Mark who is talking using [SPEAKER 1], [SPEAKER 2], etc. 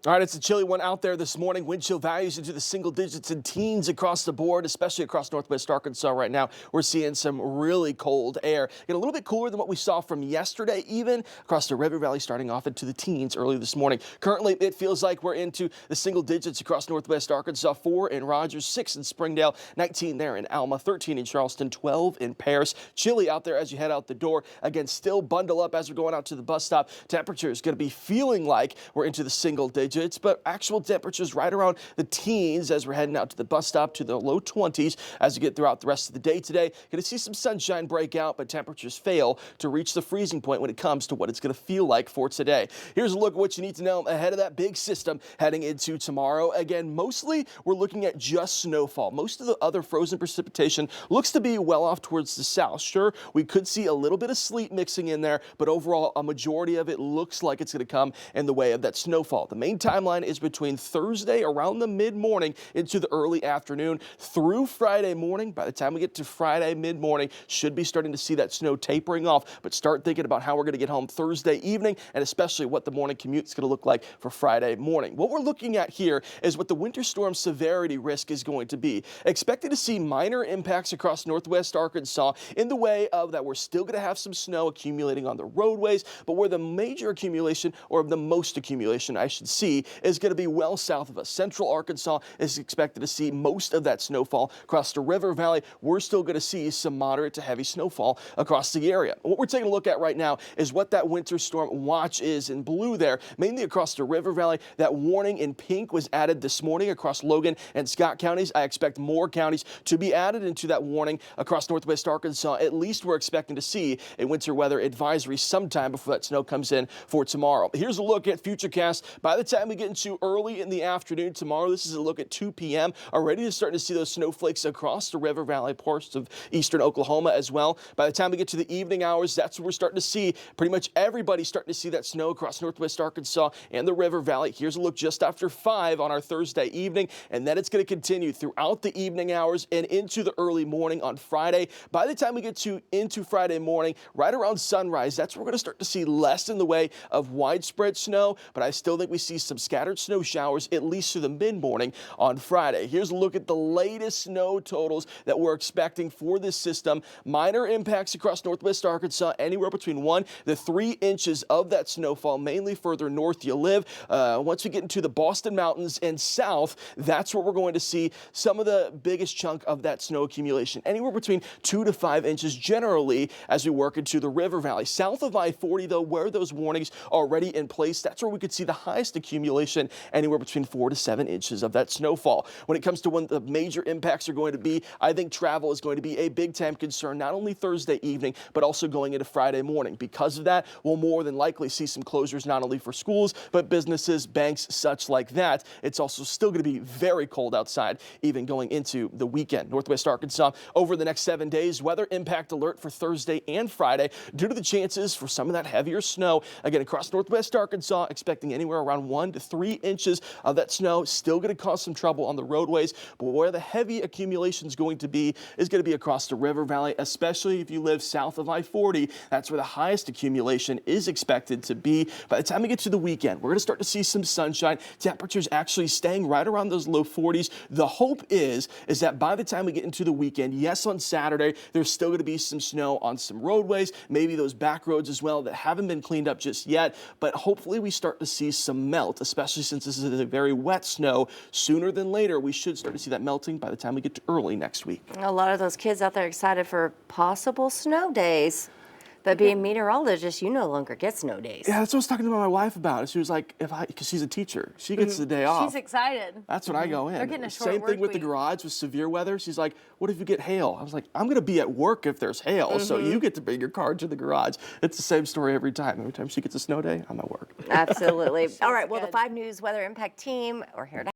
[SPEAKER 1] All right, it's a chilly one out there this morning. Wind chill values into the single digits and teens across the board, especially across northwest Arkansas right now. We're seeing some really cold air. Get a little bit cooler than what we saw from yesterday, even across the River Valley, starting off into the teens early this morning. Currently, it feels like we're into the single digits across northwest Arkansas. 4 in Rogers, 6 in Springdale, 19 there in Alma, 13 in Charleston, 12 in Paris. Chilly out there as you head out the door. Again, still bundle up as we're going out to the bus stop. Temperature is going to be feeling like we're into the single digits, but actual temperatures right around the teens as we're heading out to the bus stop, to the low 20s as we get throughout the rest of the day today. Going to see some sunshine break out, but temperatures fail to reach the freezing point when it comes to what it's going to feel like for today. Here's a look at what you need to know ahead of that big system heading into tomorrow. Again, mostly we're looking at just snowfall. Most of the other frozen precipitation looks to be well off towards the south. Sure, we could see a little bit of sleet mixing in there, but overall a majority of it looks like it's going to come in the way of that snowfall. The main timeline is between Thursday around the mid-morning into the early afternoon through Friday morning. By the time we get to Friday mid-morning, should be starting to see that snow tapering off, but start thinking about how we're going to get home Thursday evening and especially what the morning commute is going to look like for Friday morning. What we're looking at here is what the winter storm severity risk is going to be. Expected to see minor impacts across northwest Arkansas in the way of that we're still going to have some snow accumulating on the roadways, but where the major accumulation, or the most accumulation I should see, is going to be well south of us. Central Arkansas is expected to see most of that snowfall. Across the River Valley, we're still going to see some moderate to heavy snowfall across the area. What we're taking a look at right now is what that winter storm watch is in blue there, mainly across the River Valley. That warning in pink was added this morning across Logan and Scott counties. I expect more counties to be added into that warning across northwest Arkansas. At least we're expecting to see a winter weather advisory sometime before that snow comes in for tomorrow. Here's a look at Futurecast. By the time we get into early in the afternoon tomorrow, this is a look at 2 p.m. Already to starting to see those snowflakes across the River Valley, parts of eastern Oklahoma as well. By the time we get to the evening hours, that's when we're starting to see pretty much everybody starting to see that snow across northwest Arkansas and the River Valley. Here's a look just after 5 on our Thursday evening, and then it's going to continue throughout the evening hours and into the early morning on Friday. By the time we get into Friday morning, right around sunrise, that's where we're going to start to see less in the way of widespread snow, but I still think we see some scattered snow showers at least through the mid-morning on Friday. Here's a look at the latest snow totals that we're expecting for this system. Minor impacts across northwest Arkansas, anywhere between 1 to 3 inches of that snowfall, mainly further north you live. Once we get into the Boston Mountains and south, that's where we're going to see some of the biggest chunk of that snow accumulation, anywhere between 2 to 5 inches generally as we work into the River Valley. South of I-40, though, where those warnings are already in place, that's where we could see the highest accumulation, anywhere between 4 to 7 inches of that snowfall. When it comes to when the major impacts are going to be, I think travel is going to be a big time concern, not only Thursday evening, but also going into Friday morning. Because of that, we'll more than likely see some closures, not only for schools, but businesses, banks, such like that. It's also still going to be very cold outside, even going into the weekend. Northwest Arkansas, over the next 7 days, weather impact alert for Thursday and Friday due to the chances for some of that heavier snow. Again, across northwest Arkansas, expecting anywhere around 1 to 3 inches of that snow. Still going to cause some trouble on the roadways, but where the heavy accumulation is going to be across the River Valley, especially if you live south of I-40. That's where the highest accumulation is expected to be. By the time we get to the weekend, we're going to start to see some sunshine. Temperatures actually staying right around those low 40s. The hope is that by the time we get into the weekend, yes, on Saturday, there's still going to be some snow on some roadways, maybe those back roads as well that haven't been cleaned up just yet, but hopefully we start to see some melt, especially since this is a very wet snow. Sooner than later, we should start to see that melting by the time we get to early next week.
[SPEAKER 2] A lot of those kids out there excited for possible snow days. But being meteorologist, you no longer get snow days.
[SPEAKER 1] Yeah, that's what I was talking to my wife about. She was like, because she's a teacher, she gets the day off.
[SPEAKER 3] She's excited.
[SPEAKER 1] That's when I go in.
[SPEAKER 3] They're getting a short
[SPEAKER 1] Same thing with the
[SPEAKER 3] work week.
[SPEAKER 1] garage with severe weather. She's like, what if you get hail? I was like, I'm going to be at work if there's hail, so you get to bring your car to the garage. It's the same story every time. Every time she gets a snow day, I'm at work.
[SPEAKER 2] Absolutely. All right, well, the
[SPEAKER 3] good.
[SPEAKER 2] 5 News Weather Impact team are here to